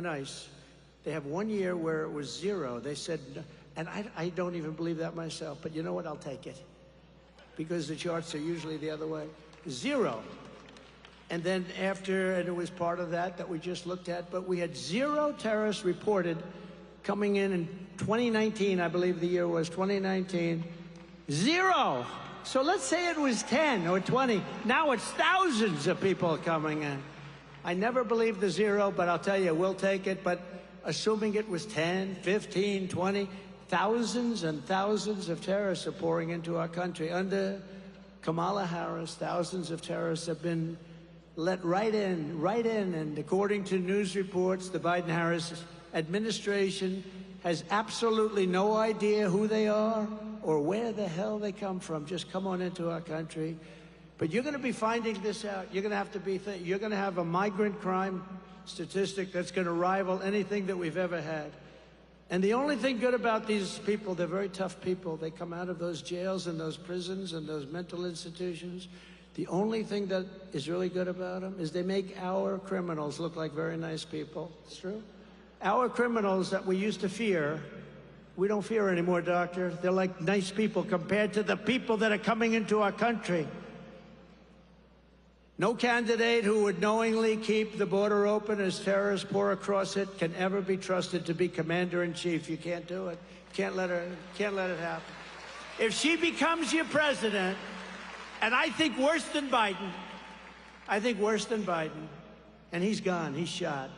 nice. They have 1 year where it was 0. They said, and I don't even believe that myself, but you know what? I'll take it. Because the charts are usually the other way. 0. And then after, and it was part of that we just looked at, but we had 0 terrorists reported coming in 2019, I believe the year was 2019. 0. So let's say it was 10 or 20. Now it's thousands of people coming in. I never believed the 0, but I'll tell you, we'll take it. But assuming it was 10, 15, 20, thousands and thousands of terrorists are pouring into our country. Under Kamala Harris, thousands of terrorists have been let right in. And according to news reports, the Biden-Harris administration has absolutely no idea who they are or where the hell they come from. Just come on into our country. But you're going to be finding this out. You're going to have to be, you're going to have a migrant crime statistic that's going to rival anything that we've ever had. And the only thing good about these people, they're very tough people. They come out of those jails and those prisons and those mental institutions. The only thing that is really good about them is they make our criminals look like very nice people. It's true. Our criminals that we used to fear, we don't fear anymore, Doctor. They're like nice people compared to the people that are coming into our country. No candidate who would knowingly keep the border open as terrorists pour across it can ever be trusted to be commander-in-chief. You can't do it. Can't let it happen. If she becomes your president, and I think worse than Biden, and he's gone, he's shot.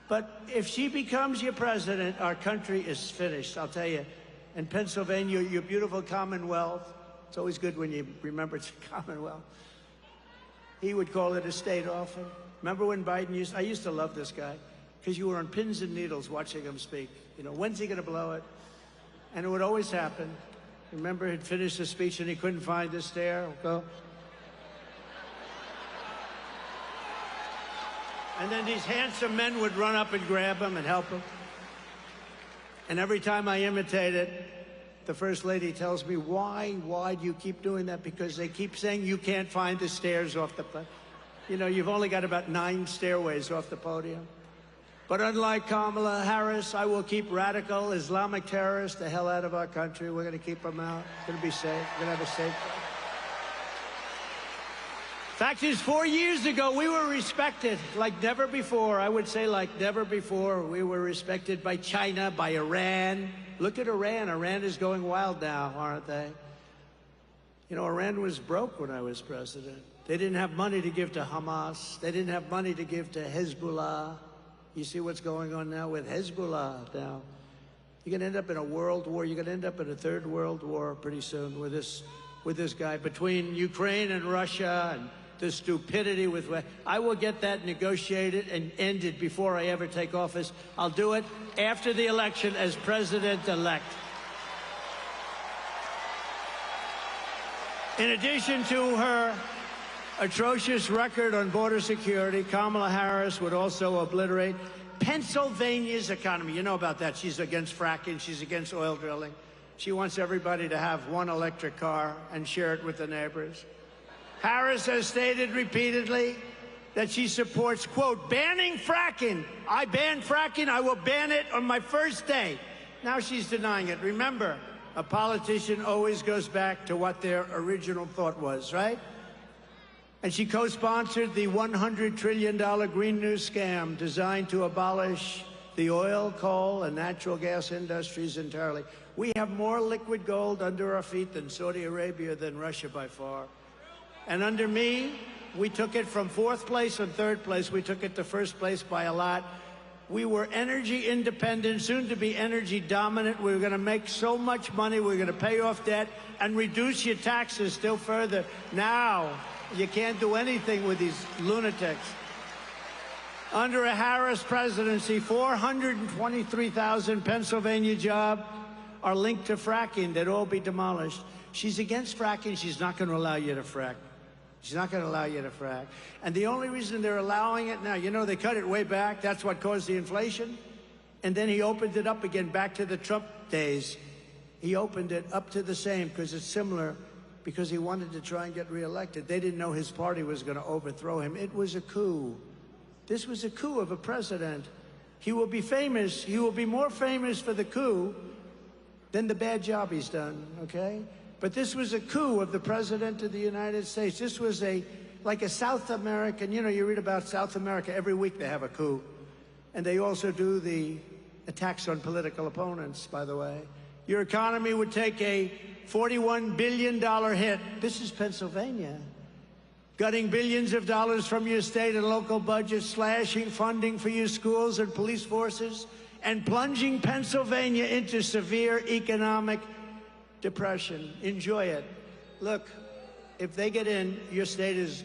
But if she becomes your president, our country is finished, I'll tell you. In Pennsylvania, your beautiful Commonwealth, it's always good when you remember it's a Commonwealth. He would call it a state often. Remember when Biden I used to love this guy, because you were on pins and needles watching him speak. You know, when's he going to blow it? And it would always happen. Remember, he'd finish the speech and he couldn't find the stair. Go. And then these handsome men would run up and grab him and help him. And every time I imitate it, the First Lady tells me, why do you keep doing that? Because they keep saying you can't find the stairs off the podium. You know, you've only got about 9 stairways off the podium. But unlike Kamala Harris, I will keep radical Islamic terrorists the hell out of our country. We're going to keep them out. It's going to be safe. We're going to have a safe place. Fact is, 4 years ago, we were respected like never before. I would say like never before. We were respected by China, by Iran. Look at Iran. Iran is going wild now, aren't they? You know, Iran was broke when I was president. They didn't have money to give to Hamas. They didn't have money to give to Hezbollah. You see what's going on now with Hezbollah now. You're going to end up in a world war. You're going to end up in a third world war pretty soon with this guy. Between Ukraine and Russia and the stupidity with... I will get that negotiated and ended before I ever take office. I'll do it after the election as president-elect. In addition to her atrocious record on border security, Kamala Harris would also obliterate Pennsylvania's economy. You know about that. She's against fracking. She's against oil drilling. She wants everybody to have one electric car and share it with the neighbors. Harris has stated repeatedly that she supports, quote, banning fracking. I ban fracking. I will ban it on my first day. Now she's denying it. Remember, a politician always goes back to what their original thought was, right? And she co-sponsored the $100 trillion Green New scam designed to abolish the oil, coal, and natural gas industries entirely. We have more liquid gold under our feet than Saudi Arabia, than Russia by far. And under me, we took it from 4th place and 3rd place. We took it to 1st place by a lot. We were energy independent, soon to be energy dominant. We were going to make so much money. We were going to pay off debt and reduce your taxes still further. Now, you can't do anything with these lunatics. Under a Harris presidency, 423,000 Pennsylvania jobs are linked to fracking. They'd all be demolished. She's against fracking. She's not going to allow you to frack. She's not going to allow you to frack. And the only reason they're allowing it now, you know, they cut it way back. That's what caused the inflation. And then he opened it up again back to the Trump days. He opened it up to the same because it's similar, because he wanted to try and get reelected. They didn't know his party was going to overthrow him. It was a coup. This was a coup of a president. He will be famous. He will be more famous for the coup than the bad job he's done, okay? But this was a coup of the President of the United States. This was like a South American, you know, you read about South America, every week they have a coup. And they also do the attacks on political opponents, by the way. Your economy would take a $41 billion hit. This is Pennsylvania. Gutting billions of dollars from your state and local budgets, slashing funding for your schools and police forces, and plunging Pennsylvania into severe economic depression. Enjoy it. Look, if they get in, your state is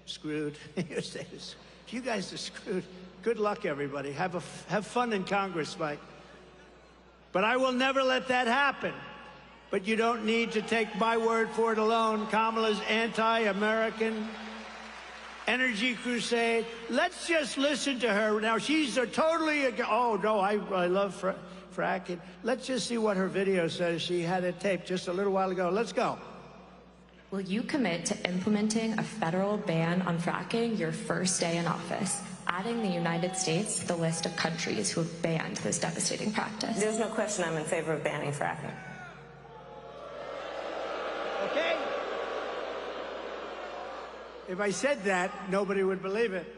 screwed. Your state is, you guys are screwed. Good luck, everybody. Have fun in Congress, Mike. But I will never let that happen. But you don't need to take my word for it alone. Kamala's anti-American energy crusade. Let's just listen to her. Now, she's oh, no, I love fracking. Let's just see what her video says. She had it taped just a little while ago. Let's go. Will you commit to implementing a federal ban on fracking your first day in office, adding the United States to the list of countries who have banned this devastating practice? There's no question I'm in favor of banning fracking. Okay? If I said that, nobody would believe it.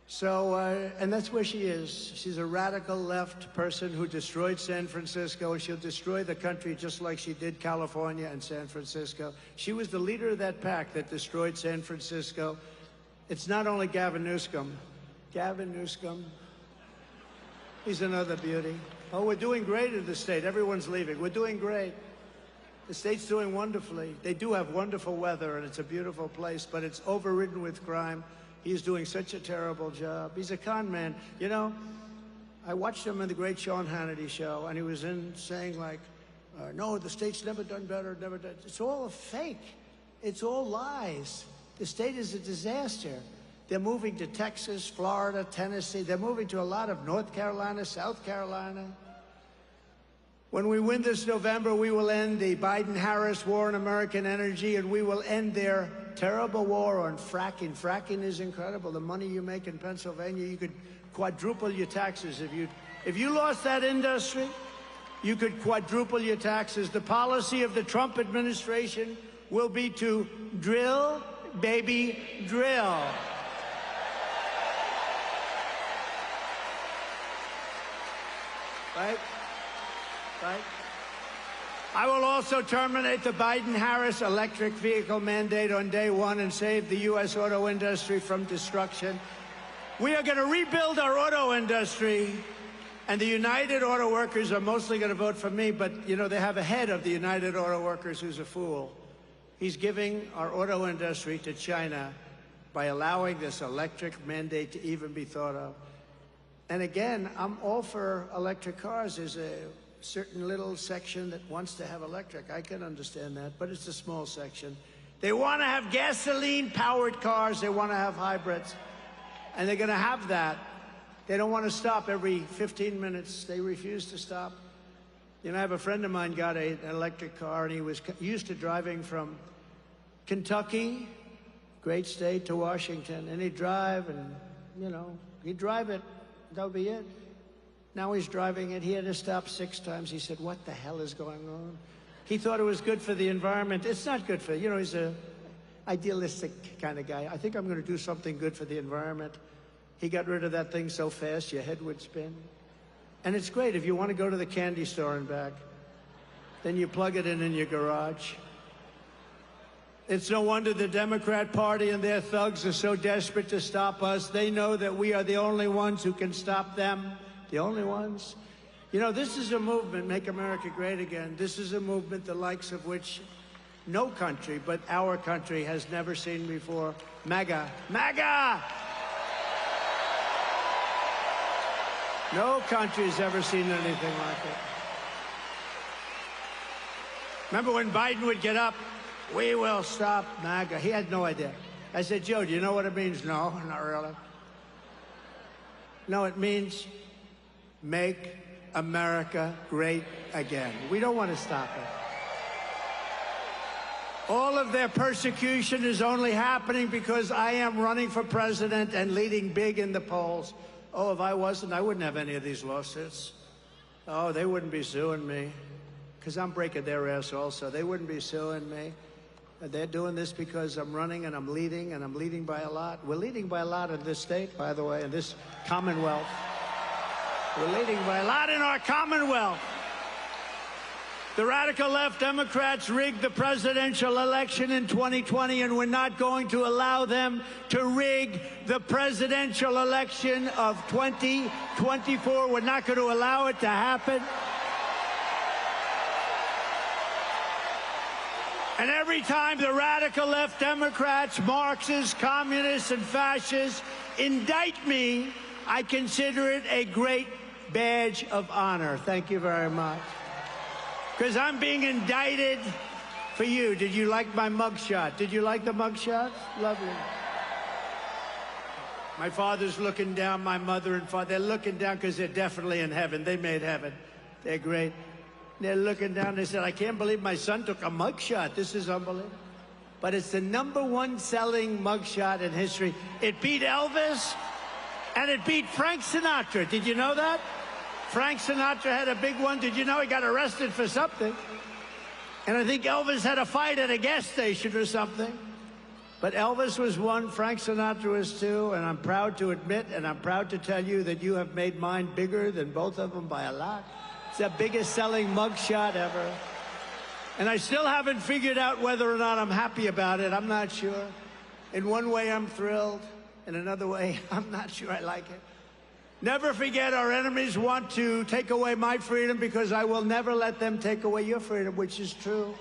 So, and that's where she is. She's a radical left person who destroyed San Francisco, and she'll destroy the country just like she did California and San Francisco. She was the leader of that pack that destroyed San Francisco. It's not only Gavin Newsom. Gavin Newsom, he's another beauty. Oh, we're doing great in the state. Everyone's leaving. We're doing great. The state's doing wonderfully. They do have wonderful weather, and it's a beautiful place, but it's overridden with crime. He's doing such a terrible job. He's a con man. You know, I watched him in the great Sean Hannity show, and he was saying, like, no, the state's never done better, never done. It's all a fake. It's all lies. The state is a disaster. They're moving to Texas, Florida, Tennessee. They're moving to a lot of North Carolina, South Carolina. When we win this November, we will end the Biden-Harris war on American energy, and we will end their terrible war on fracking. Fracking is incredible. The money you make in Pennsylvania, you could quadruple your taxes. If you lost that industry, you could quadruple your taxes. The policy of the Trump administration will be to drill, baby, drill. Right? Right? I will also terminate the Biden-Harris electric vehicle mandate on day one and save the U.S. auto industry from destruction. We are going to rebuild our auto industry, and the United Auto Workers are mostly going to vote for me, but, you know, they have a head of the United Auto Workers who's a fool. He's giving our auto industry to China by allowing this electric mandate to even be thought of. And again, I'm all for electric cars. There's a certain little section that wants to have electric. I can understand that, but it's a small section. They want to have gasoline-powered cars. They want to have hybrids, and they're going to have that. They don't want to stop every 15 minutes. They refuse to stop. You know, I have a friend of mine got an electric car, and he was used to driving from Kentucky, great state, to Washington, and he'd drive, and, you know, he'd drive it. That would be it. Now he's driving it. He had to stop 6 times. He said, what the hell is going on? He thought it was good for the environment. It's not good for, you know, he's a idealistic kind of guy. I think I'm going to do something good for the environment. He got rid of that thing so fast, your head would spin. And it's great if you want to go to the candy store and back. Then you plug it in your garage. It's no wonder the Democrat Party and their thugs are so desperate to stop us. They know that we are the only ones who can stop them. The only ones. You know, this is a movement, Make America Great Again. This is a movement the likes of which no country but our country has never seen before. MAGA. MAGA! No country's ever seen anything like it. Remember when Biden would get up, we will stop MAGA. He had no idea. I said, Joe, do you know what it means? No, not really. No, it means make America great again. We don't want to stop it. All of their persecution is only happening because I am running for president and leading big in the polls. Oh, if I wasn't, I wouldn't have any of these lawsuits. Oh, they wouldn't be suing me, because I'm breaking their ass also. They wouldn't be suing me. They're doing this because I'm running and I'm leading by a lot. We're leading by a lot in this state, by the way, in this Commonwealth. We're leading by a lot in our Commonwealth. The radical left Democrats rigged the presidential election in 2020, and we're not going to allow them to rig the presidential election of 2024. We're not going to allow it to happen. And every time the radical left Democrats, Marxists, communists, and fascists indict me, I consider it a great badge of honor. Thank you very much. Because I'm being indicted for you. Did you like my mugshot? Did you like the mugshot? Lovely. My father's looking down, my mother and father, they're looking down because they're definitely in heaven. They made heaven. They're great. They're looking down, they said, I can't believe my son took a mugshot. This is unbelievable. But it's the #1 selling mugshot in history. It beat Elvis, and it beat Frank Sinatra. Did you know that? Frank Sinatra had a big one. Did you know he got arrested for something? And I think Elvis had a fight at a gas station or something. But Elvis was one, Frank Sinatra was two, and I'm proud to admit, and I'm proud to tell you that you have made mine bigger than both of them by a lot. It's the biggest selling mugshot ever. And I still haven't figured out whether or not I'm happy about it. I'm not sure. In one way, I'm thrilled. In another way, I'm not sure I like it. Never forget, our enemies want to take away my freedom because I will never let them take away your freedom, which is true.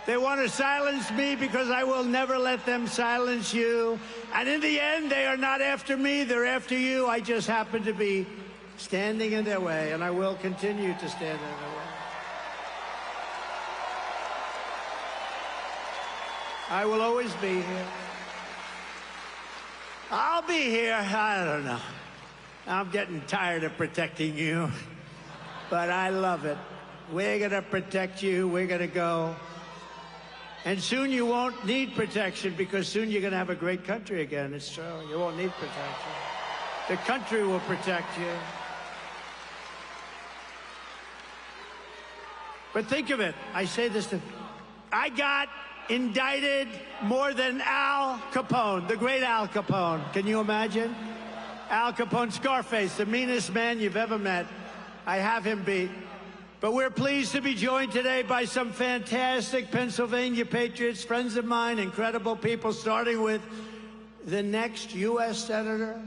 They want to silence me because I will never let them silence you. And in the end, they are not after me, they're after you. I just happen to be standing in their way, and I will continue to stand in their way. I will always be here. I'll be here. I don't know. I'm getting tired of protecting you, but I love it. We're going to protect you. We're going to go. And soon you won't need protection because soon you're going to have a great country again. It's true. You won't need protection. The country will protect you. But think of it. I say this to... I got indicted more than Al Capone, the great Al Capone. Can you imagine? Al Capone, Scarface, the meanest man you've ever met. I have him beat. But we're pleased to be joined today by some fantastic Pennsylvania patriots, friends of mine, incredible people, starting with the next U.S. Senator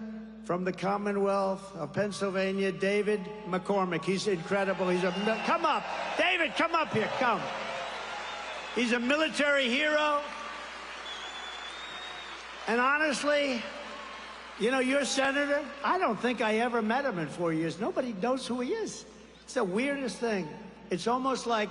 from the Commonwealth of Pennsylvania, David McCormick. He's incredible. He's a... Come up. David, come up here. Come. He's a military hero. And honestly... You know, your senator, I don't think I ever met him in 4 years. Nobody knows who he is. It's the weirdest thing. It's almost like,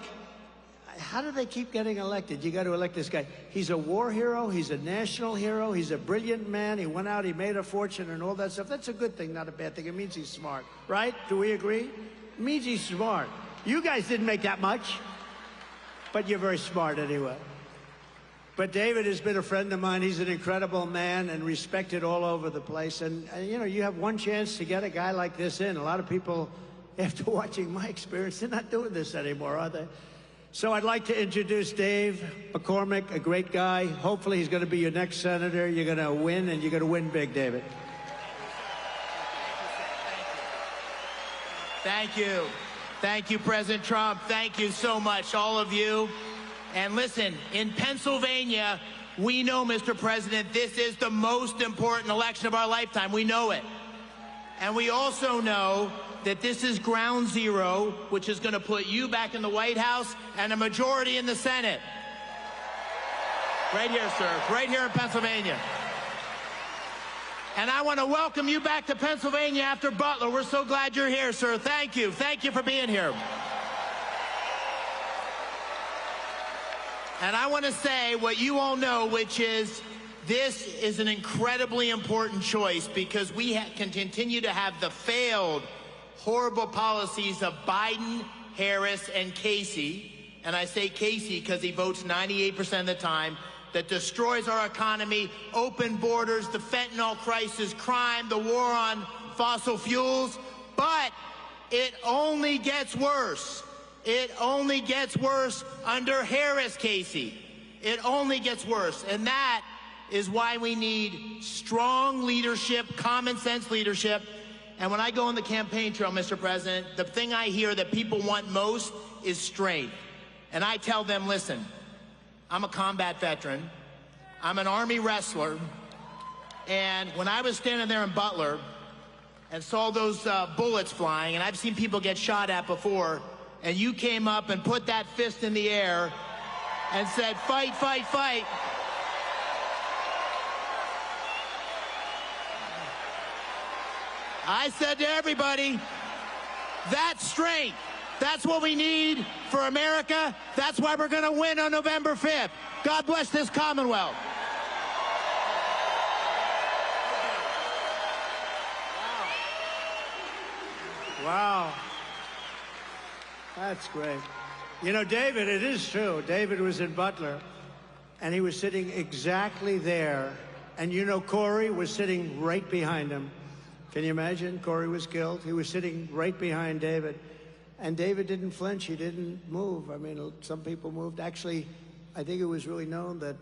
how do they keep getting elected? You got to elect this guy. He's a war hero. He's a national hero. He's a brilliant man. He went out, he made a fortune and all that stuff. That's a good thing, not a bad thing. It means he's smart, right? Do we agree? It means he's smart. You guys didn't make that much, but you're very smart anyway. But David has been a friend of mine. He's an incredible man and respected all over the place. And you know, you have one chance to get a guy like this in. A lot of people, after watching my experience, they're not doing this anymore, are they? So I'd like to introduce Dave McCormick, a great guy. Hopefully he's going to be your next senator. You're going to win, and you're going to win big, David. Thank you. Thank you, President Trump. Thank you so much, all of you. And listen, in Pennsylvania, we know, Mr. President, this is the most important election of our lifetime. We know it. And we also know that this is ground zero, which is going to put you back in the White House and a majority in the Senate. Right here, sir. Right here in Pennsylvania. And I want to welcome you back to Pennsylvania after Butler. We're so glad you're here, sir. Thank you. Thank you for being here. And I want to say what you all know, which is this is an incredibly important choice because we can continue to have the failed, horrible policies of Biden, Harris, and Casey. And I say Casey because he votes 98% of the time. That destroys our economy, open borders, the fentanyl crisis, crime, the war on fossil fuels, but it only gets worse. It only gets worse under Harris, Casey. It only gets worse. And that is why we need strong leadership, common sense leadership. And when I go on the campaign trail, Mr. President, the thing I hear that people want most is strength. And I tell them, listen, I'm a combat veteran. I'm an Army wrestler. And when I was standing there in Butler and saw those bullets flying, and I've seen people get shot at before, and you came up and put that fist in the air and said, fight, fight, fight. I said to everybody, that's strength. That's what we need for America. That's why we're going to win on November 5th. God bless this Commonwealth. Wow. That's great. You know, David, it is true. David was in Butler, and he was sitting exactly there. And you know, Corey was sitting right behind him. Can you imagine? Corey was killed. He was sitting right behind David. And David didn't flinch. He didn't move. I mean, some people moved. Actually, I think it was really known that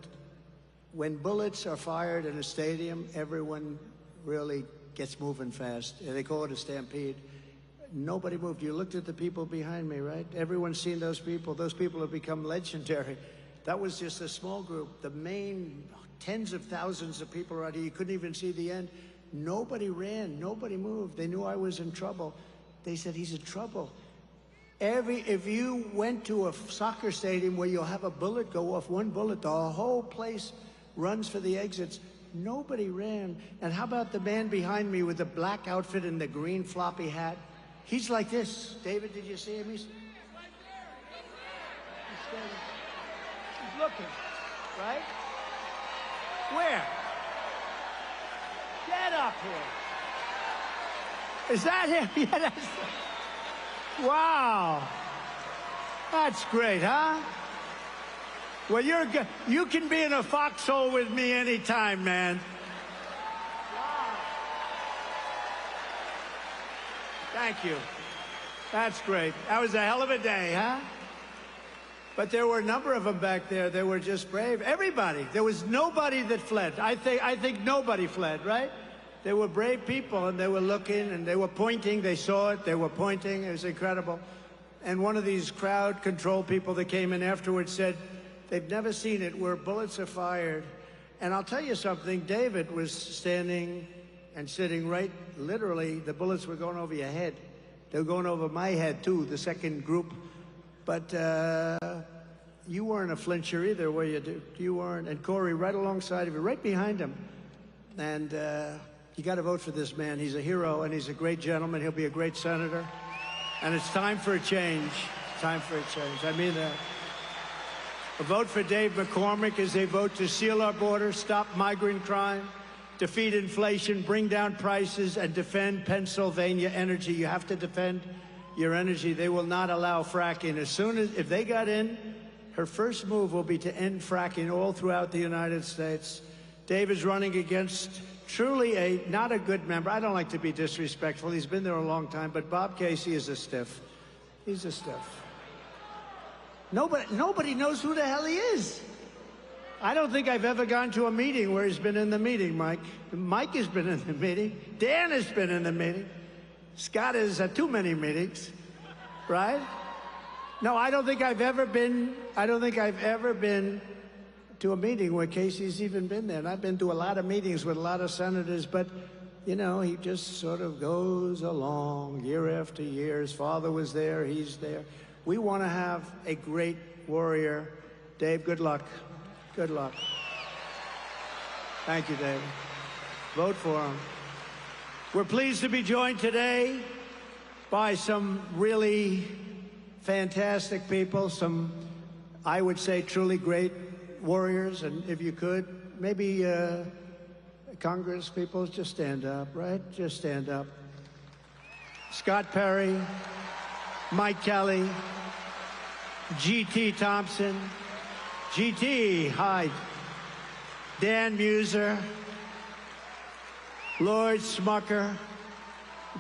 when bullets are fired in a stadium, everyone really gets moving fast. They call it a stampede. Nobody moved. You looked at the people behind me, right? Everyone's seen those people. Those people have become legendary. That was just a small group. The main tens of thousands of people around here, you couldn't even see the end. Nobody ran. Nobody moved. They knew I was in trouble. They said, he's in trouble. If you went to a soccer stadium where you'll have a bullet go off, one bullet, the whole place runs for the exits. Nobody ran. And how about the man behind me with the black outfit and the green floppy hat? He's like this. David, did you see him? He's looking, right? Where? Get up here. Is that him? Yeah, that's... Wow. That's great, huh? Well, you can be in a foxhole with me anytime, man. Wow. Thank you. That's great. That was a hell of a day, huh? But there were a number of them back there. They were just brave. Everybody. There was nobody that fled. I think nobody fled, right? They were brave people, and they were looking, and they were pointing. They saw it. They were pointing. It was incredible. And one of these crowd control people that came in afterwards said they've never seen it where bullets are fired. And I'll tell you something. David was standing and sitting right, literally, the bullets were going over your head. They were going over my head, too, the second group. But you weren't a flincher either, were you? You weren't. And Corey, right alongside of you, right behind him. And you got to vote for this man. He's a hero, and he's a great gentleman. He'll be a great senator. And it's time for a change. Time for a change. I mean that. A vote for Dave McCormick is a vote to seal our border, stop migrant crime, defeat inflation, bring down prices, and defend Pennsylvania energy. You have to defend your energy. They will not allow fracking. If they got in, her first move will be to end fracking all throughout the United States. Dave is running against truly not a good member. I don't like to be disrespectful. He's been there a long time, but Bob Casey is a stiff. He's a stiff. Nobody knows who the hell he is. I don't think I've ever gone to a meeting where he's been in the meeting, Mike. Mike has been in the meeting. Dan has been in the meeting. Scott is at too many meetings, right? No, I don't think I've ever been to a meeting where Casey's even been there. And I've been to a lot of meetings with a lot of senators, but, you know, he just sort of goes along year after year. His father was there, he's there. We want to have a great warrior. Dave, good luck. Good luck. Thank you, Dave. Vote for him. We're pleased to be joined today by some really fantastic people, some, I would say, truly great warriors. And if you could, maybe Congress people, just stand up, right? Just stand up. Scott Perry, Mike Kelly, G.T. Thompson, G.T., hi, Dan Muser, Lloyd Smucker,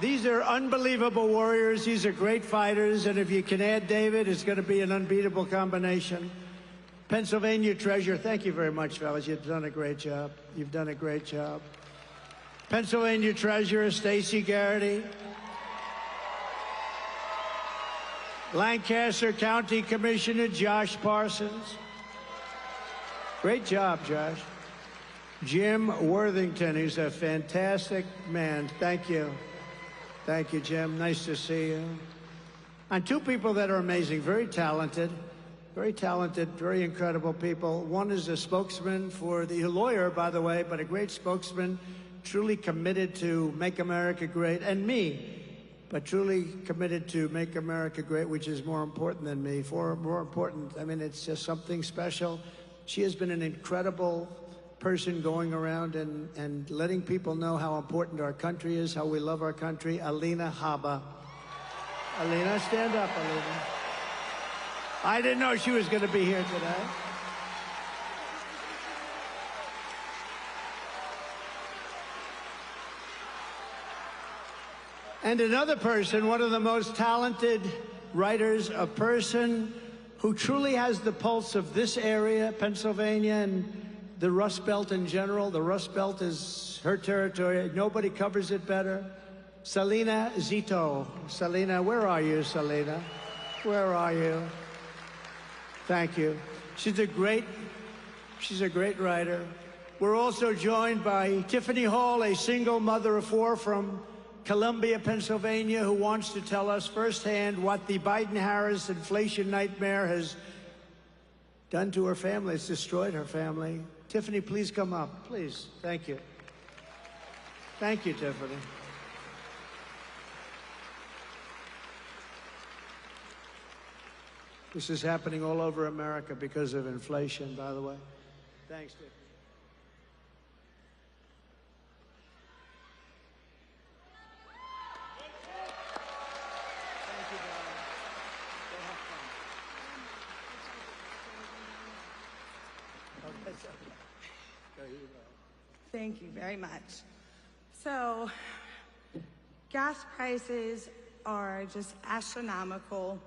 These are unbelievable warriors. These are great fighters. And if you can add David, it's going to be an unbeatable combination. Pennsylvania treasure. Thank you very much, fellas. You've done a great job. You've done a great job. Pennsylvania treasurer, Stacey Garrity. Lancaster County Commissioner, Josh Parsons. Great job, Josh. Jim Worthington, he's a fantastic man. Thank you. Thank you, Jim. Nice to see you. And two people that are amazing, very talented, very incredible people. One is a spokesman for the lawyer, by the way, but a great spokesman, truly committed to make America great, and me, but truly committed to make America great, which is more important than me, more important. I mean, it's just something special. She has been an incredible person going around and letting people know how important our country is, how we love our country. Alina Habba. Alina, stand up, Alina. I didn't know she was going to be here today. And another person, one of the most talented writers, a person who truly has the pulse of this area, Pennsylvania, and the Rust Belt in general. The Rust Belt is her territory. Nobody covers it better. Selena Zito. Selena, where are you, Selena? Where are you? Thank you. She's a great writer. We're also joined by Tiffany Hall, a single mother of four from Columbia, Pennsylvania, who wants to tell us firsthand what the Biden-Harris inflation nightmare has done to her family. It's destroyed her family. Tiffany, please come up, please. Thank you. Thank you, Tiffany. This is happening all over America because of inflation, by the way. Thanks, Tiffany. Thank you very much. So, gas prices are just astronomical.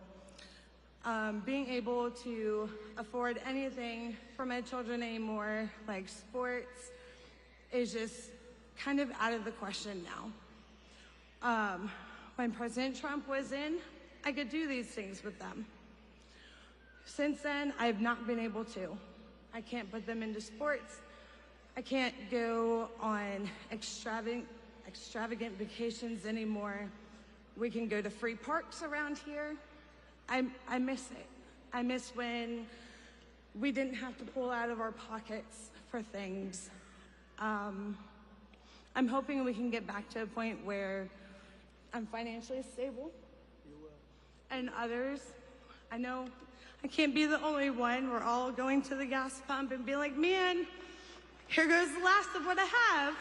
Being able to afford anything for my children anymore, like sports, is just kind of out of the question now. When President Trump was in, I could do these things with them. Since then, I've not been able to. I can't put them into sports. I can't go on extravagant vacations anymore. We can go to free parks around here. I miss it. I miss when we didn't have to pull out of our pockets for things. I'm hoping we can get back to a point where I'm financially stable. You will. And others, I know I can't be the only one. We're all going to the gas pump and be like, man, here goes the last of what I have.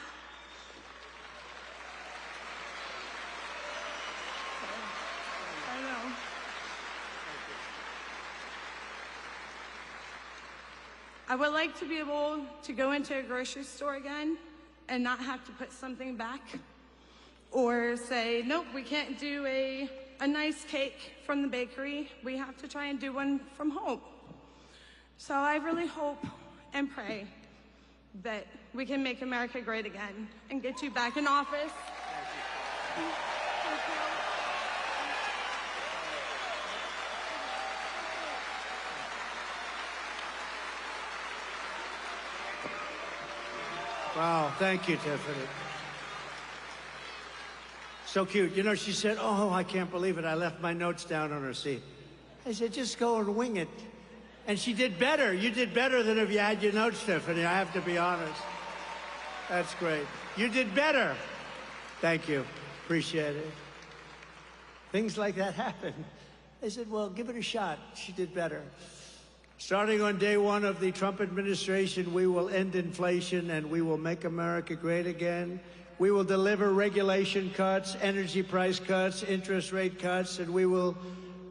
I know. I would like to be able to go into a grocery store again and not have to put something back or say, nope, we can't do a nice cake from the bakery. We have to try and do one from home. So I really hope and pray that we can make America great again and get you back in office. Thank you. Wow, thank you, Tiffany. So cute. You know, she said, oh, I can't believe it. I left my notes down on her seat. I said, just go and wing it. And she did better. You did better than if you had your notes, Tiffany. I have to be honest. That's great. You did better. Thank you. Appreciate it. Things like that happen. I said, well, give it a shot. She did better. Starting on day one of the Trump administration, we will end inflation and we will make America great again. We will deliver regulation cuts, energy price cuts, interest rate cuts, and we will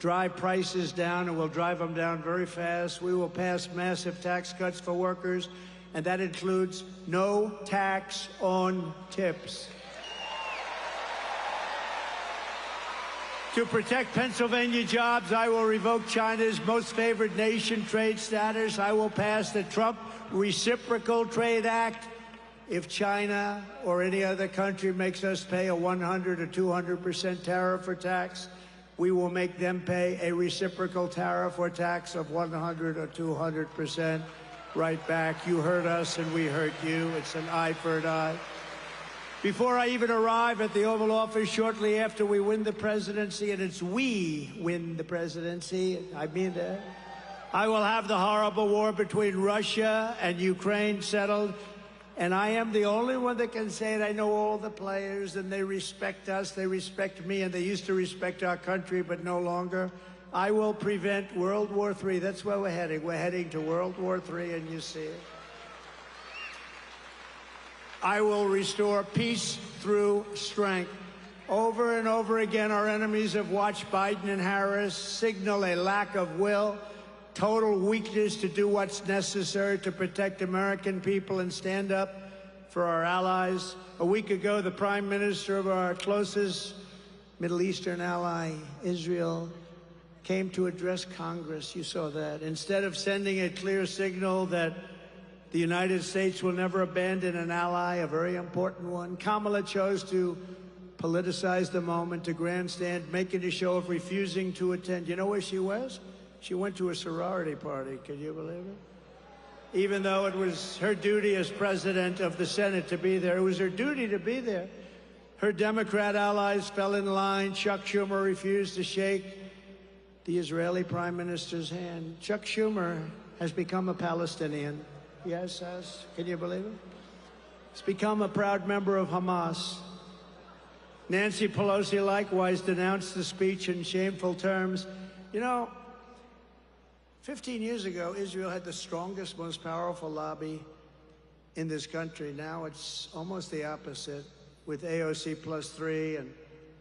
drive prices down, and we'll drive them down very fast. We will pass massive tax cuts for workers, and that includes no tax on tips. To protect Pennsylvania jobs, I will revoke China's most favored nation trade status. I will pass the Trump Reciprocal Trade Act. If China or any other country makes us pay a 100 or 200% tariff or tax, we will make them pay a reciprocal tariff or tax of 100 or 200% right back. You hurt us and we hurt you. It's an eye for an eye. Before I even arrive at the Oval Office shortly after we win the presidency, and it's we win the presidency, I mean that, I will have the horrible war between Russia and Ukraine settled. And I am the only one that can say it. I know all the players, and they respect us, they respect me, and they used to respect our country, but no longer. I will prevent World War III. That's where we're heading. We're heading to World War III, and you see it. I will restore peace through strength. Over and over again, our enemies have watched Biden and Harris signal a lack of will, total weakness to do what's necessary to protect American people and stand up for our allies. A week ago, the Prime Minister of our closest Middle Eastern ally, Israel, came to address Congress. You saw that. Instead of sending a clear signal that the United States will never abandon an ally, a very important one, Kamala chose to politicize the moment, to grandstand, making a show of refusing to attend. You know where she was? She went to a sorority party. Can you believe it? Even though it was her duty as president of the Senate to be there, it was her duty to be there. Her Democrat allies fell in line. Chuck Schumer refused to shake the Israeli Prime Minister's hand. Chuck Schumer has become a Palestinian. Yes, can you believe it? He's become a proud member of Hamas. Nancy Pelosi likewise denounced the speech in shameful terms. You know, 15 years ago, Israel had the strongest, most powerful lobby in this country. Now it's almost the opposite, with AOC +3 and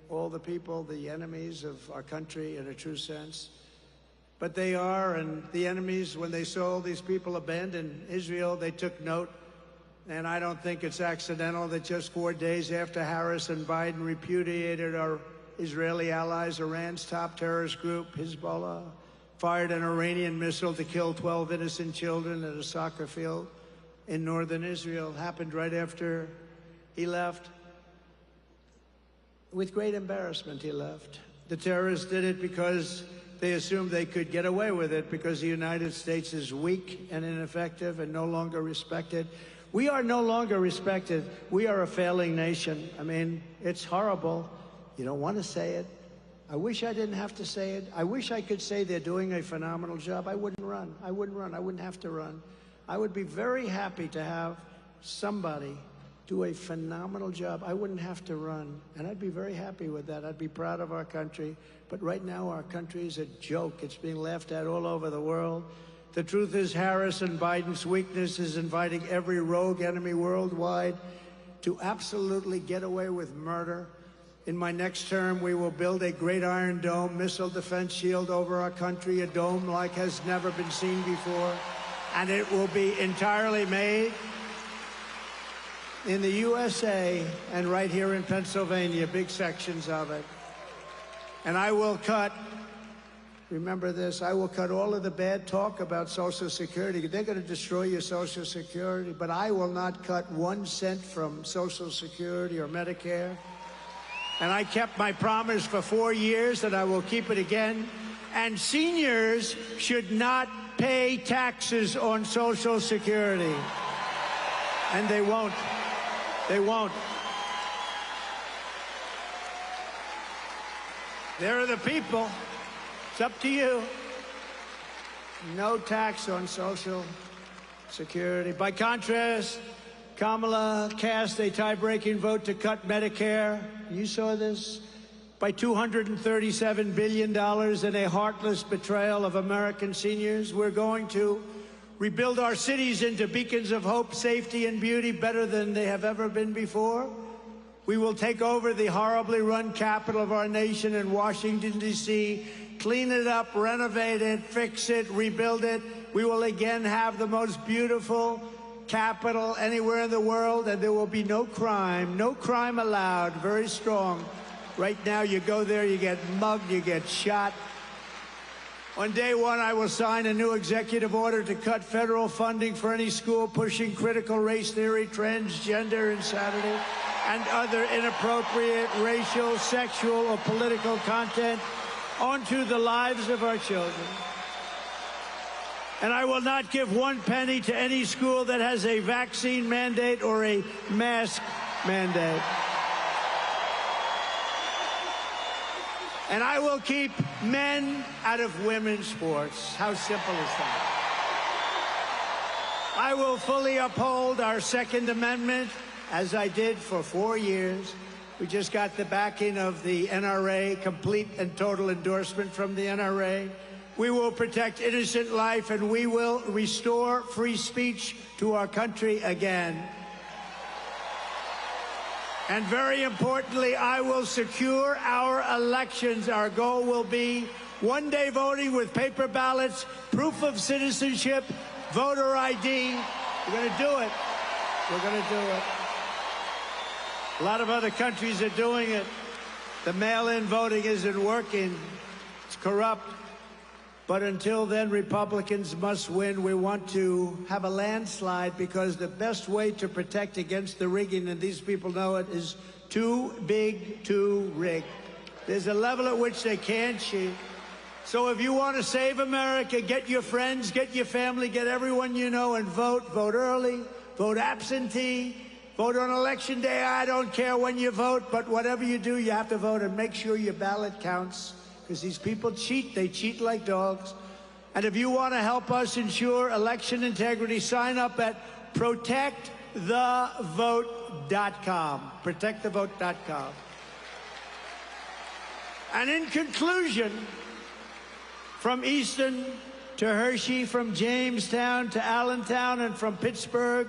all the people, the enemies of our country in a true sense. But they are, and the enemies, when they saw all these people abandon Israel, they took note. And I don't think it's accidental that just 4 days after Harris and Biden repudiated our Israeli allies, Iran's top terrorist group, Hezbollah, fired an Iranian missile to kill 12 innocent children at a soccer field in northern Israel. It happened right after he left. With great embarrassment, he left. The terrorists did it because they assumed they could get away with it because the United States is weak and ineffective and no longer respected. We are no longer respected. We are a failing nation. I mean, it's horrible. You don't want to say it. I wish I didn't have to say it. I wish I could say they're doing a phenomenal job. I wouldn't run. I wouldn't run. I wouldn't have to run. I would be very happy to have somebody do a phenomenal job. I wouldn't have to run, and I'd be very happy with that. I'd be proud of our country. But right now, our country is a joke. It's being laughed at all over the world. The truth is, Harris and Biden's weakness is inviting every rogue enemy worldwide to absolutely get away with murder. In my next term, we will build a great Iron Dome missile defense shield over our country, a dome like has never been seen before, and it will be entirely made in the USA and right here in Pennsylvania, big sections of it. And I will cut, remember this, I will cut all of the bad talk about Social Security. They're going to destroy your Social Security, but I will not cut 1 cent from Social Security or Medicare. And I kept my promise for 4 years, and I will keep it again. And seniors should not pay taxes on Social Security. And they won't. They won't. There are the people. It's up to you. No tax on Social Security. By contrast, Kamala cast a tie-breaking vote to cut Medicare. You saw this? By $237 billion in a heartless betrayal of American seniors. We're going to rebuild our cities into beacons of hope, safety, and beauty better than they have ever been before. We will take over the horribly run capital of our nation in Washington, D.C., clean it up, renovate it, fix it, rebuild it. We will again have the most beautiful capital anywhere in the world, and there will be no crime allowed. Very strong. Right now, you go there, you get mugged, you get shot. On day one, I will sign a new executive order to cut federal funding for any school pushing critical race theory, transgender insanity, and other inappropriate racial, sexual, or political content onto the lives of our children. And I will not give 1 penny to any school that has a vaccine mandate or a mask mandate. And I will keep men out of women's sports. How simple is that? I will fully uphold our Second Amendment, as I did for 4 years. We just got the backing of the NRA, complete and total endorsement from the NRA. We will protect innocent life, and we will restore free speech to our country again. And very importantly, I will secure our elections. Our goal will be one-day voting with paper ballots, proof of citizenship, voter ID. We're going to do it. We're going to do it. A lot of other countries are doing it. The mail-in voting isn't working. It's corrupt. But until then, Republicans must win. We want to have a landslide because the best way to protect against the rigging, and these people know it, is too big to rig. There's a level at which they can't cheat. So if you want to save America, get your friends, get your family, get everyone you know, and vote. Vote early, vote absentee, vote on Election Day. I don't care when you vote, but whatever you do, you have to vote, and make sure your ballot counts. Because these people cheat. They cheat like dogs. And if you want to help us ensure election integrity, sign up at protectthevote.com. Protectthevote.com. And in conclusion, from Easton to Hershey, from Jamestown to Allentown, and from Pittsburgh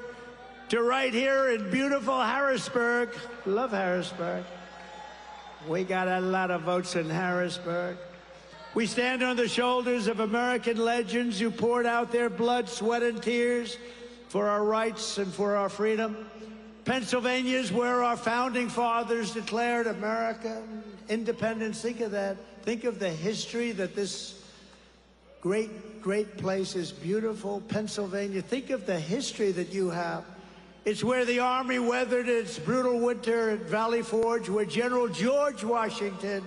to right here in beautiful Harrisburg. Love Harrisburg. We got a lot of votes in Harrisburg. We stand on the shoulders of American legends who poured out their blood, sweat, and tears for our rights and for our freedom. Pennsylvania is where our founding fathers declared America independence. Think of that. Think of the history that this great, great place is. Beautiful Pennsylvania. Think of the history that you have. It's where the Army weathered its brutal winter at Valley Forge, where General George Washington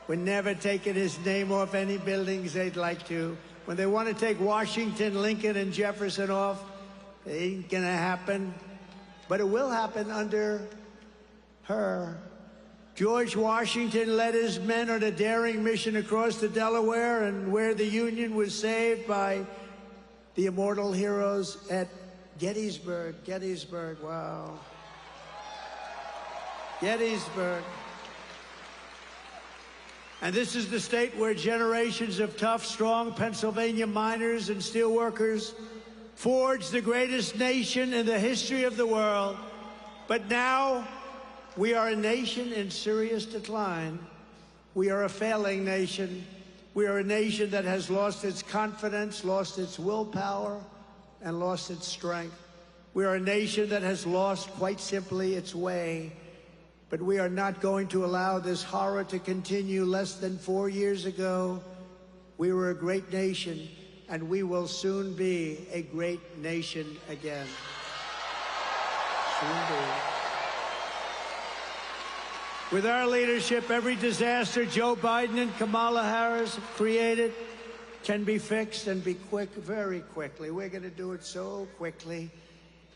would never taken his name off any buildings they'd like to. When they want to take Washington, Lincoln, and Jefferson off, it ain't gonna happen. But it will happen under her. George Washington led his men on a daring mission across the Delaware, and where the Union was saved by the immortal heroes at Gettysburg. Gettysburg, wow. Gettysburg. And this is the state where generations of tough, strong Pennsylvania miners and steelworkers forged the greatest nation in the history of the world. But now, we are a nation in serious decline. We are a failing nation. We are a nation that has lost its confidence, lost its willpower, and lost its strength. We are a nation that has lost, quite simply, its way. But we are not going to allow this horror to continue. Less than 4 years ago, we were a great nation, and we will soon be a great nation again. Soon be. With our leadership, every disaster Joe Biden and Kamala Harris have created can be fixed, and be quick, very quickly. We're going to do it so quickly.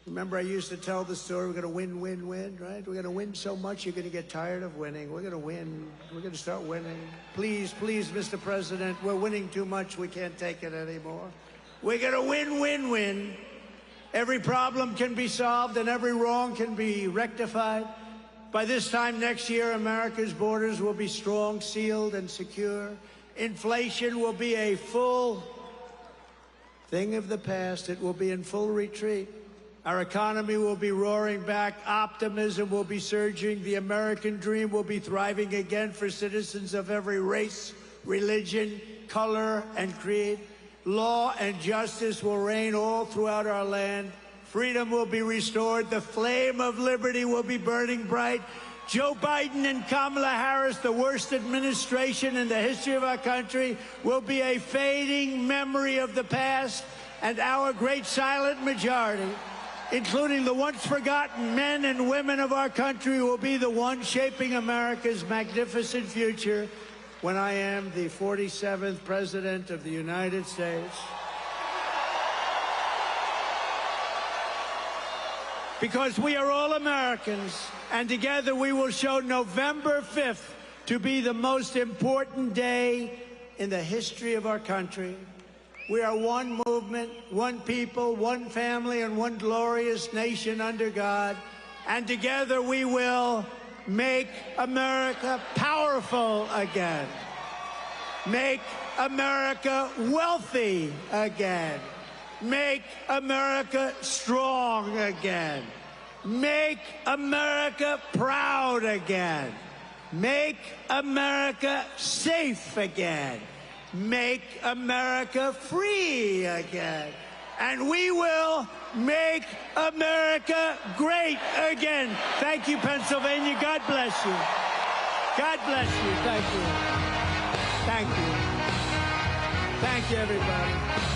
Remember, I used to tell the story, we're going to win, win, win, right? We're going to win so much, you're going to get tired of winning. We're going to win. We're going to start winning. Please, please, Mr. President, we're winning too much. We can't take it anymore. We're going to win, win, win. Every problem can be solved, and every wrong can be rectified. By this time next year, America's borders will be strong, sealed, and secure. Inflation will be a full thing of the past. It will be in full retreat. Our economy will be roaring back. Optimism will be surging. The American dream will be thriving again for citizens of every race, religion, color, and creed. Law and justice will reign all throughout our land. Freedom will be restored. The flame of liberty will be burning bright. Joe Biden and Kamala Harris, the worst administration in the history of our country, will be a fading memory of the past, and our great silent majority, including the once forgotten men and women of our country, will be the ones shaping America's magnificent future when I am the 47th President of the United States. Because we are all Americans, and together we will show November 5th to be the most important day in the history of our country. We are one movement, one people, one family, and one glorious nation under God. And together we will make America powerful again. Make America wealthy again. Make America strong again. Make America proud again. Make America safe again. Make America free again. And we will make America great again. Thank you, Pennsylvania. God bless you. God bless you. Thank you. Thank you. Thank you, everybody.